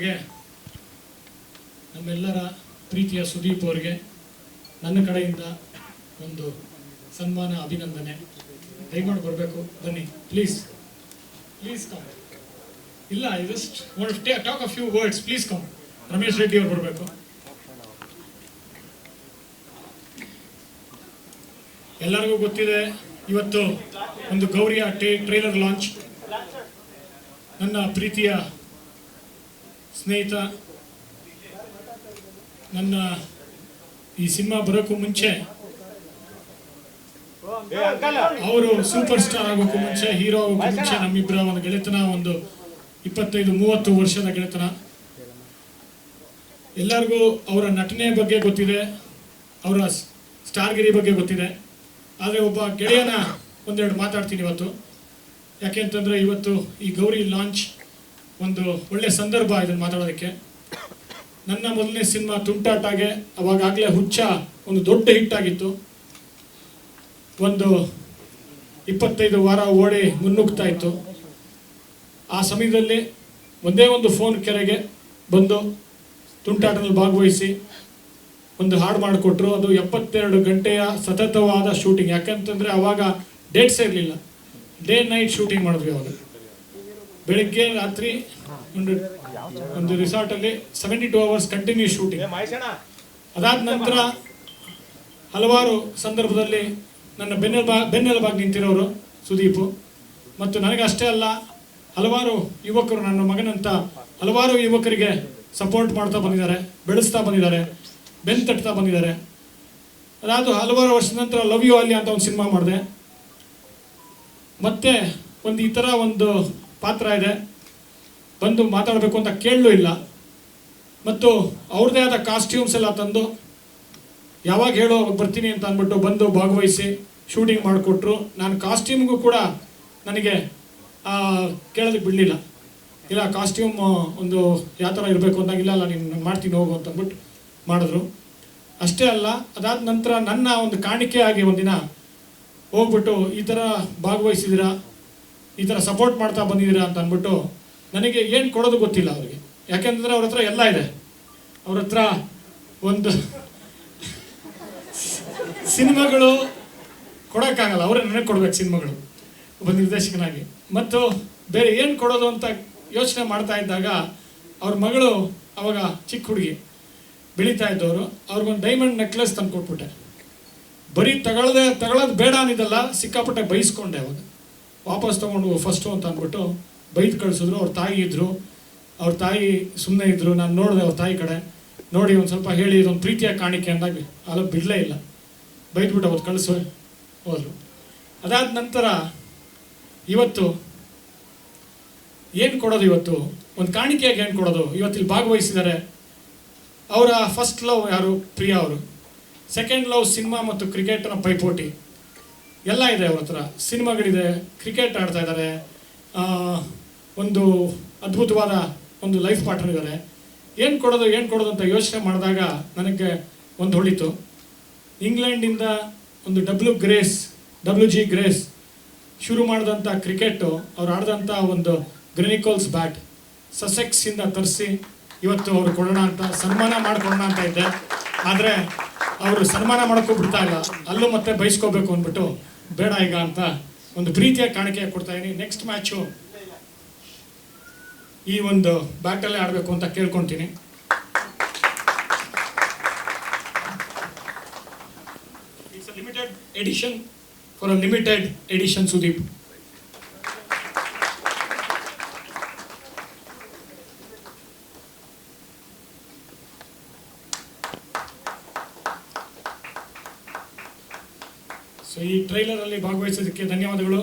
ಅವ್ರಿಗೆ, ನಮ್ಮೆಲ್ಲರ ಪ್ರೀತಿಯ ಸುದೀಪ್ ಅವರಿಗೆ ನನ್ನ ಕಡೆಯಿಂದ ಒಂದು ಸನ್ಮಾನ, ಅಭಿನಂದನೆ. ದಯಮಾಡಿ ಬರಬೇಕು, ಬನ್ನಿ ಪ್ಲೀಸ್ ಪ್ಲೀಸ್ ಕಮ್. ಇಲ್ಲ, I just want to talk a few words, please come. Ramesh Reddy ಅವರು ಬರಬೇಕು. ಎಲ್ಲರಿಗೂ ಗೊತ್ತಿದೆ, ಇವತ್ತು ಒಂದು ಗೌರಿಯ ಟ್ರೈಲರ್ ಲಾಂಚ್. ನನ್ನ ಪ್ರೀತಿಯ ಸ್ನೇಹಿತ, ನನ್ನ ಈ ಸಿನಿಮಾ ಬರೋಕ್ಕೂ ಮುಂಚೆ, ಅವರು ಸೂಪರ್ ಸ್ಟಾರ್ ಆಗೋಕ್ಕೂ ಮುಂಚೆ, ಹೀರೋ ಆಗೋಕ್ಕೂ ಮುಂಚೆ ನಮ್ಮಿಬ್ಬರ ಒಂದು ಗೆಳೆತನ, ಒಂದು 25-30 ವರ್ಷದ ಗೆಳೆತನ. ಎಲ್ಲರಿಗೂ ಅವರ ನಟನೆ ಬಗ್ಗೆ ಗೊತ್ತಿದೆ, ಅವರ ಸ್ಟಾರ್ಗಿರಿ ಬಗ್ಗೆ ಗೊತ್ತಿದೆ. ಆದರೆ ಒಬ್ಬ ಗೆಳೆಯನ ಒಂದೆರಡು ಮಾತಾಡ್ತೀನಿ ಇವತ್ತು. ಯಾಕೆಂತಂದರೆ ಇವತ್ತು ಈ ಗೌರಿ ಲಾಂಚ್ ಒಂದು ಒಳ್ಳೆ ಸಂದರ್ಭ ಇದನ್ನು ಮಾತಾಡೋದಕ್ಕೆ. ನನ್ನ ಮೊದಲನೇ ಸಿನಿಮಾ ತುಂಟಾಟಾಗೆ ಅವಾಗಲೇ ಹುಚ್ಚ ಒಂದು ದೊಡ್ಡ ಹಿಟ್ ಆಗಿತ್ತು. ಒಂದು 25 ವಾರ ಓಡಿ ಮುನ್ನುಗ್ತಾ ಇತ್ತು. ಆ ಸಮಯದಲ್ಲಿ ಒಂದೇ ಒಂದು ಫೋನ್ ಕೆರೆಗೆ ಬಂದು ತುಂಟಾಟದಲ್ಲಿ ಭಾಗವಹಿಸಿ ಒಂದು ಹಾಡು ಮಾಡಿಕೊಟ್ರು. ಅದು 72 ಗಂಟೆಯ ಸತತವಾದ ಶೂಟಿಂಗ್. ಯಾಕಂತಂದರೆ ಅವಾಗ ಡೇಟ್ಸೇ ಇರಲಿಲ್ಲ, ಡೇ ನೈಟ್ ಶೂಟಿಂಗ್ ಮಾಡಿದ್ವಿ. ಅವಾಗ ಬೆಳಿಗ್ಗೆ ರಾತ್ರಿ ಒಂದು ರಿಸಾರ್ಟಲ್ಲಿ 72 ಅವರ್ಸ್ ಕಂಟಿನ್ಯೂ ಶೂಟಿಂಗ್. ಅದಾದ ನಂತರ ಹಲವಾರು ಸಂದರ್ಭದಲ್ಲಿ ನನ್ನ ಬೆನ್ನೆಲುಬಾಗಿ ನಿಂತಿರೋರು ಸುದೀಪು. ಮತ್ತು ನನಗೆ ಅಷ್ಟೇ ಅಲ್ಲ, ಹಲವಾರು ಯುವಕರು, ನನ್ನ ಮಗನಂತ ಹಲವಾರು ಯುವಕರಿಗೆ ಸಪೋರ್ಟ್ ಮಾಡ್ತಾ ಬಂದಿದ್ದಾರೆ, ಬೆಳೆಸ್ತಾ ಬಂದಿದ್ದಾರೆ, ಬೆನ್ನು ತಟ್ತಾ ಬಂದಿದ್ದಾರೆ. ಅದಾದ ಹಲವಾರು ವರ್ಷದ ನಂತರ ಲವ್ ಯು ಅಲ್ಲಿ ಅಂತ ಒಂದು ಸಿನಿಮಾ ಮಾಡಿದೆ. ಮತ್ತೆ ಒಂದು ಈ ಥರ ಒಂದು ಪಾತ್ರ ಇದೆ, ಬಂದು ಮಾತಾಡಬೇಕು ಅಂತ ಕೇಳಲೂ ಇಲ್ಲ. ಮತ್ತು ಅವ್ರದ್ದೇ ಆದ ಕಾಸ್ಟ್ಯೂಮ್ಸ್ ಎಲ್ಲ ತಂದು, ಯಾವಾಗ ಹೇಳೋ ಅವಾಗ ಬರ್ತೀನಿ ಅಂತ ಅಂದ್ಬಿಟ್ಟು ಬಂದು ಭಾಗವಹಿಸಿ ಶೂಟಿಂಗ್ ಮಾಡಿಕೊಟ್ರು. ನಾನು ಕಾಸ್ಟ್ಯೂಮ್ಗೂ ಕೂಡ ನನಗೆ ಕೇಳೋದಕ್ಕೆ ಬಿಡಲಿಲ್ಲ. ಇಲ್ಲ, ಕಾಸ್ಟ್ಯೂಮ್ ಒಂದು ಯಾವ ಥರ ಇರಬೇಕು ಅಂದಾಗಿಲ್ಲ, ನೀನು ಮಾಡ್ತೀನಿ ಹೋಗು ಅಂತ ಅಂದ್ಬಿಟ್ಟು ಮಾಡಿದ್ರು. ಅಷ್ಟೇ ಅಲ್ಲ, ಅದಾದ ನಂತರ ನನ್ನ ಒಂದು ಕಾಣಿಕೆ ಆಗಿ ಒಂದಿನ ಹೋಗ್ಬಿಟ್ಟು ಈ ಥರ ಭಾಗವಹಿಸಿದ್ದೀರಾ, ಈ ಥರ ಸಪೋರ್ಟ್ ಮಾಡ್ತಾ ಬಂದಿದ್ದೀರಾ ಅಂತ ಅಂದ್ಬಿಟ್ಟು ನನಗೆ ಏನು ಕೊಡೋದು ಗೊತ್ತಿಲ್ಲ ಅವರಿಗೆ. ಯಾಕೆಂತಂದರೆ ಅವ್ರ ಹತ್ರ ಎಲ್ಲ ಇದೆ. ಅವ್ರ ಹತ್ರ ಒಂದು ಸಿನಿಮಾಗಳು ಕೊಡೋಕ್ಕಾಗಲ್ಲ, ಅವರೇ ನನಗೆ ಕೊಡ್ಬೇಕು ಸಿನಿಮಾಗಳು ಒಬ್ಬ ನಿರ್ದೇಶಕನಾಗಿ. ಮತ್ತು ಬೇರೆ ಏನು ಕೊಡೋದು ಅಂತ ಯೋಚನೆ ಮಾಡ್ತಾ ಇದ್ದಾಗ ಅವ್ರ ಮಗಳು ಅವಾಗ ಚಿಕ್ಕ ಹುಡುಗಿ ಬೆಳೀತಾ ಇದ್ದವರು, ಅವ್ರಿಗೊಂದು ಡೈಮಂಡ್ ನೆಕ್ಲೆಸ್ ತಂದು ಕೊಟ್ಬಿಟ್ಟೆ. ಬರೀ ತಗೊಳ್ಳೋದು ಬೇಡ ಅನ್ನಿದ್ದಲ್ಲ, ಸಿಕ್ಕಾಪಟ್ಟೆ ಬೈಸ್ಕೊಂಡೆ. ಅವಾಗ ವಾಪಸ್ ತೊಗೊಂಡು ಫಸ್ಟು ಅಂತ ಅಂದ್ಬಿಟ್ಟು ಬೈದು ಕಳಿಸಿದ್ರು. ಅವ್ರ ತಾಯಿ ಇದ್ದರು, ಅವ್ರ ತಾಯಿ ಸುಮ್ಮನೆ ಇದ್ದರು. ನಾನು ನೋಡಿದೆ ಅವ್ರ ತಾಯಿ ಕಡೆ, ನೋಡಿ ಒಂದು ಸ್ವಲ್ಪ ಹೇಳಿ ಇದೊಂದು ಪ್ರೀತಿಯ ಕಾಣಿಕೆ ಅಂದಾಗ ಅಲ್ಲ, ಬಿಡಲೇ ಇಲ್ಲ, ಬೈದ್ಬಿಟ್ಟು ಅವ್ರು ಕಳಿಸೋ ಹೋದರು. ಅದಾದ ನಂತರ ಇವತ್ತು ಏನು ಕೊಡೋದು, ಇವತ್ತು ಒಂದು ಕಾಣಿಕೆಯಾಗಿ ಏನು ಕೊಡೋದು. ಇವತ್ತಿಲ್ಲಿ ಭಾಗವಹಿಸಿದ್ದಾರೆ. ಅವರ ಫಸ್ಟ್ ಲವ್ ಯಾರು? ಪ್ರಿಯಾ ಅವರು. ಸೆಕೆಂಡ್ ಲವ್ ಸಿನಿಮಾ ಮತ್ತು ಕ್ರಿಕೆಟ್ನ ಪೈಪೋಟಿ ಎಲ್ಲ ಇದೆ ಅವ್ರ ಹತ್ರ. ಸಿನಿಮಾಗಳಿದೆ, ಕ್ರಿಕೆಟ್ ಆಡ್ತಾ ಇದ್ದಾರೆ, ಒಂದು ಅದ್ಭುತವಾದ ಒಂದು ಲೈಫ್ ಪಾರ್ಟ್ನರ್ ಇದ್ದಾರೆ. ಏನು ಕೊಡೋದು ಅಂತ ಯೋಚನೆ ಮಾಡಿದಾಗ ನನಗೆ ಒಂದು ಹೊಳಿತು. ಇಂಗ್ಲೆಂಡಿಂದ ಒಂದು WG ಗ್ರೇಸ್ ಶುರು ಮಾಡಿದಂಥ ಕ್ರಿಕೆಟು, ಅವ್ರು ಆಡಿದಂಥ ಒಂದು ಗ್ರೆನಿಕೋಲ್ಸ್ ಬ್ಯಾಟ್ ಸಸೆಕ್ಸಿಂದ ತರಿಸಿ ಇವತ್ತು ಅವರು ಕೊಡೋಣ ಅಂತ, ಸನ್ಮಾನ ಮಾಡಿಕೊಡೋಣ ಅಂತ ಇದ್ದೆ. ಆದರೆ ಅವರು ಸನ್ಮಾನ ಮಾಡೋಕ್ಕೂ ಬಿಡ್ತಾ ಇಲ್ಲ, ಅಲ್ಲೂ ಮತ್ತೆ ಬಯಸ್ಕೋಬೇಕು ಅಂದ್ಬಿಟ್ಟು ಬೇಡ ಈಗ ಅಂತ ಒಂದು ಪ್ರೀತಿಯ ಕಾಣಿಕೆ ಕೊಡ್ತಾ ಇದ್ದೀನಿ. ನೆಕ್ಸ್ಟ್ ಮ್ಯಾಚು ಈ ಒಂದು ಬ್ಯಾಟಲ್ಲೇ ಆಡಬೇಕು ಅಂತ ಕೇಳ್ಕೊತೀನಿ. It's a limited edition for a limited edition Sudeep. So ಈ ಟ್ರೈಲರಲ್ಲಿ ಭಾಗವಹಿಸೋದಕ್ಕೆ ಧನ್ಯವಾದಗಳು.